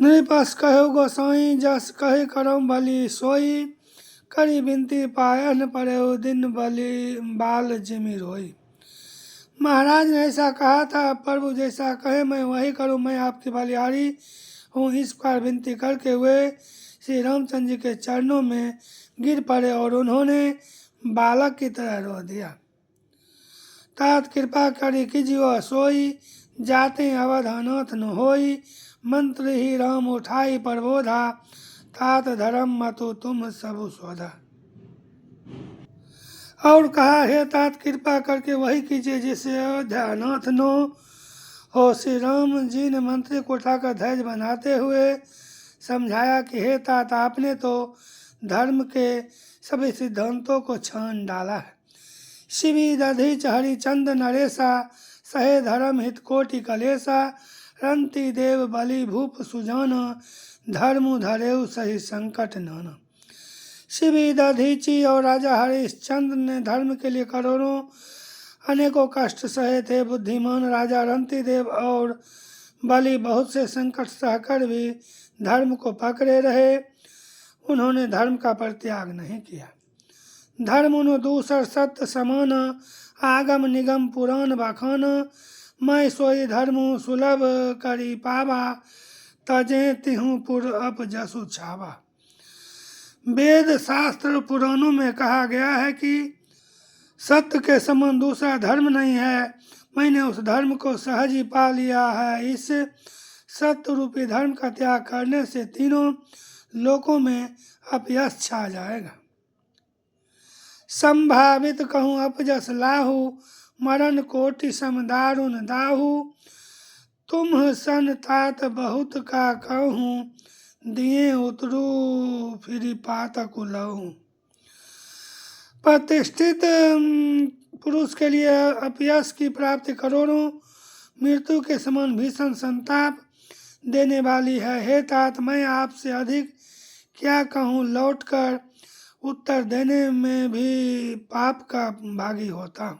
नृपस कहो गोसाई जस कहे करम भली सोई। करी बिनती पायन पड़े दिन बलि बाल जिमि रोई। महाराज ने ऐसा कहा था, प्रभु जैसा कहे मैं वही करूं, मैं आपकी बलिहारी हूँ। इस प्रकार विनती करके वे श्री रामचंद्र जी के चरणों में गिर पड़े और उन्होंने बालक की तरह रो दिया। तात कृपा करी कीजियो सोई, जाते अवध अनाथ न होई। मंत्र ही राम उठाई प्रबोधा, तात धर्म मतु तुम सबु सोधा। और कहा, हे तात कृपा करके वही कीजिए जिससे अयोध्या अनाथ न हो। श्री राम जी ने मंत्री को उठाकर धैर्य बनाते हुए समझाया कि हे तात, आपने तो धर्म के सभी सिद्धांतों को छान डाला है। शिवी दधीच हरिचंद नरेशा, सहे धर्म हित कोटि कलेशा। रंति देव बलि भूप सुजाना, धर्म धरेउ सही संकट नाना। शिवी दधीची और राजा हरिश्चंद्र ने धर्म के लिए करोड़ों अनेकों कष्ट सहे थे। बुद्धिमान राजा रंती देव और बलि बहुत से संकट सहकर भी धर्म को पकड़े रहे। उन्होंने धर्म का परित्याग नहीं किया। धर्म उन दूसर सत्य समान, आगम निगम पुराण बखाना। मैं सोई धर्म सुलभ करी पावा, तजे तिहु पुर अप जसु छावा। वेद शास्त्र पुराणों में कहा गया है कि सत्य के समान दूसरा धर्म नहीं है। मैंने उस धर्म को सहज ही पा लिया है। इस सत्य रूपी धर्म का त्याग करने से तीनों लोकों में अपयश छा जाएगा। संभावित कहूँ अपजस लाहू, मरण कोटि सम दारुण दाहू। तुम सन तात बहुत का कहूँ, दिए उतरू फिर पातक लहू। प्रतिष्ठित पुरुष के लिए अपयश की प्राप्ति करोड़ों मृत्यु के समान भीषण संताप देने वाली है। हे तात, मैं आपसे अधिक क्या कहूँ, लौटकर उत्तर देने में भी पाप का भागी होता हूँ।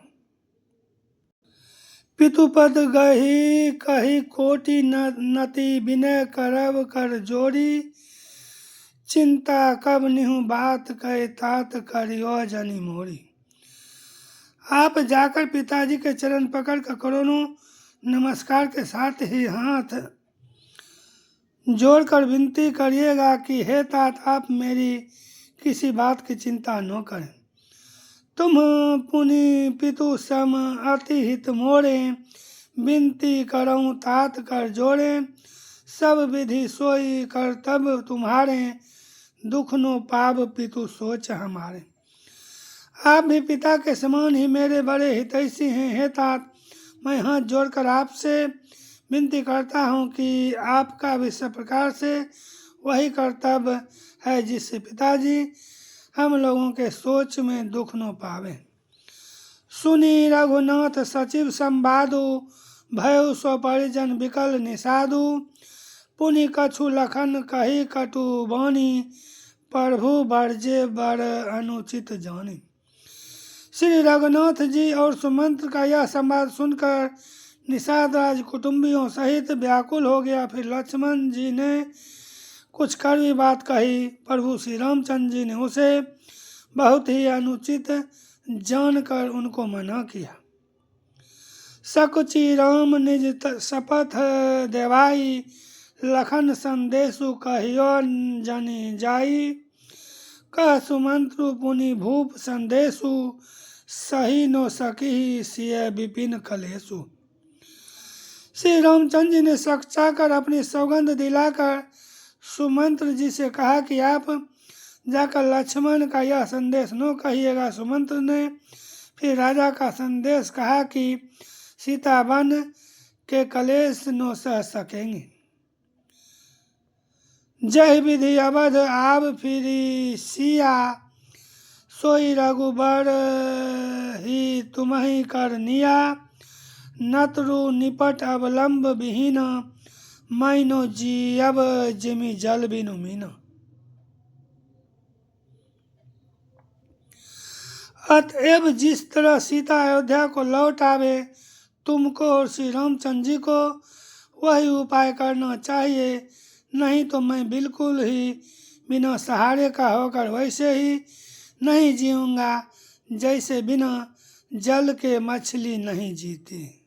पितुपद गही कही कोटि नति, विनय करब कर जोड़ी। चिंता कब निहु बात कहे, तात करियो जनि मोरी। आप जाकर पिताजी के चरण पकड़ कर करोड़ों नमस्कार के साथ ही हाथ जोड़कर विनती करिएगा कि हे तात, आप मेरी किसी बात की चिंता न करें। तुम पुनि पितु सम अति हित मोरे, विनती करऊँ तात कर जोड़े। सब विधि सोई कर्तव्य तुम्हारे, दुख नो पाव पितु सोच हमारे। आप भी पिता के समान ही मेरे बड़े हितैषी हैं। हे तात, मैं हाथ जोड़कर आपसे विनती करता हूँ कि आपका भी सब प्रकार से वही कर्तव्य है जिससे पिताजी हम लोगों के सोच में दुख न पावे। सुनी रघुनाथ सचिव संवादु, भयउ सो परिजन विकल निषादु। पुनि कछु लखन कही कटु बानी, प्रभु बरजे बर अनुचित जानी। श्री रघुनाथ जी और सुमंत्र का यह संवाद सुनकर निषाद राज कुटुंबियों सहित व्याकुल हो गया। फिर लक्ष्मण जी ने कुछ कड़वी बात कही। प्रभु श्री रामचंद्र जी ने उसे बहुत ही अनुचित जानकर उनको मना किया। सकुचि राम निज शपथ देवाई, लखन संदेशु कहियो जनि जाई। कह सुमंत्रु पुनि भूप संदेशु, सही नो सकी सिय विपिन कलेशु। श्री रामचंद्र जी ने सकचाकर अपनी सौगंध दिलाकर सुमंत्र जी से कहा कि आप जाकर लक्ष्मण का यह संदेश न कहिएगा। सुमंत्र ने फिर राजा का संदेश कहा कि सीता वन के कलेश न सह सकेंगे। जय विधि अवध आव फिरी सिया, सोई रघुबर ही तुम्हि कर निया। नतरु निपट अवलंब विहीन, मैनो जीव जिमि जल बिनु मीना। अतएव जिस तरह सीता अयोध्या को लौट आवे, तुमको और श्री रामचंद्र जी को वही उपाय करना चाहिए नहीं तो मैं बिल्कुल ही बिना सहारे का होकर वैसे ही नहीं जीऊँगा जैसे बिना जल के मछली नहीं जीती।